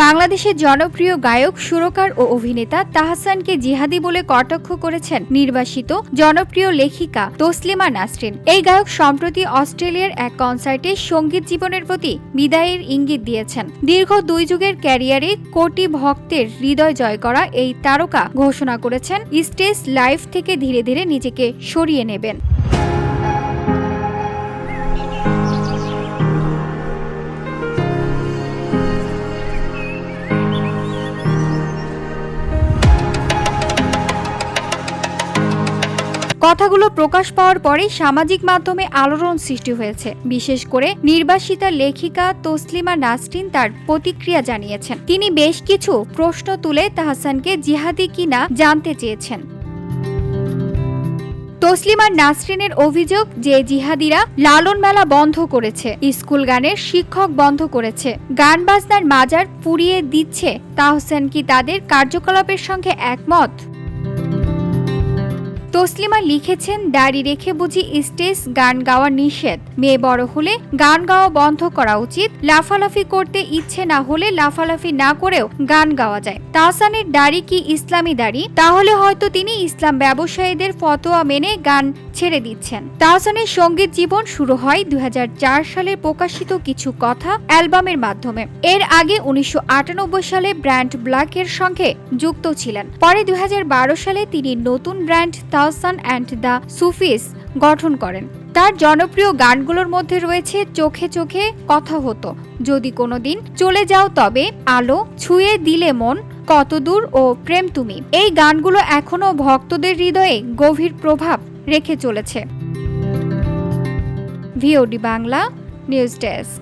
বাংলাদেশের জনপ্রিয় গায়ক, সুরকার ও অভিনেতা তাহসানকে জিহাদি বলে কটাক্ষ করেছেন নির্বাসিত জনপ্রিয় লেখিকা তসলিমা নাসরিন। এই গায়ক সম্প্রতি অস্ট্রেলিয়ার এক কনসার্টে সঙ্গীত জীবনের প্রতি বিদায়ের ইঙ্গিত দিয়েছেন। দীর্ঘ 2 যুগের ক্যারিয়ারে কোটি ভক্তের হৃদয় জয় করা এই তারকা ঘোষণা করেছেন স্টেজ লাইফ থেকে ধীরে ধীরে নিজেকে সরিয়ে নেবেন। কথাগুলো প্রকাশ পাওয়ার পরে সামাজিক মাধ্যমে আলোড়ন সৃষ্টি হয়েছে। বিশেষ করে নির্বাসিতা লেখিকা তসলিমা নাসরিন তার প্রতিক্রিয়া জানিয়েছেন। তিনি বেশ কিছু প্রশ্ন তুলে তাহসানকে জিহাদি কিনা জানতে চেয়েছেন। তসলিমা নাসরিনের অভিযোগ যে জিহাদিরা লালন মেলা বন্ধ করেছে, স্কুল গানের শিক্ষক বন্ধ করেছে, গান বাজনার মাজার পুড়িয়ে দিচ্ছে। তাহসান কি তাদের কার্যকলাপের সঙ্গে একমত? তসলিমা লিখেছেন, দাড়ি রেখে বুঝি স্টেজ গান গাওয়া নিষেধ? মেয়ে বড় হলে গান গাওয়া বন্ধ করা উচিত। লাফালাফি করতে ইচ্ছে না হলে লাফালাফি না করেও গান গাওয়া যায়। তাহসানের দাড়ি কি ইসলামী দাড়ি? তাহলে হয়তো তিনি ইসলাম ব্যবসায়ীদের ফতোয়া মেনে গান ছেড়ে দিচ্ছেন। তাহসানের সঙ্গীত জীবন শুরু হয় 2004 সালে প্রকাশিত কিছু কথা অ্যালবামের মাধ্যমে। এর আগে 1998 সালে ব্র্যান্ড ব্ল্যাকের সঙ্গে যুক্ত ছিলেন। পরে 2012 সালে তিনি নতুন ব্র্যান্ড তাহসান অ্যান্ড দ্য সুফিস গঠন করেন। তার জনপ্রিয় গানগুলোর মধ্যে রয়েছে চোখে চোখে কথা হতো, যদি কোনোদিন চলে যাও তবে, আলো, ছুঁয়ে দিলে মন, কত দূর ও প্রেম তুমি। এই গানগুলো এখনো ভক্তদের হৃদয়ে গভীর প্রভাব রেখে চলেছে। VOD Bangla news desk.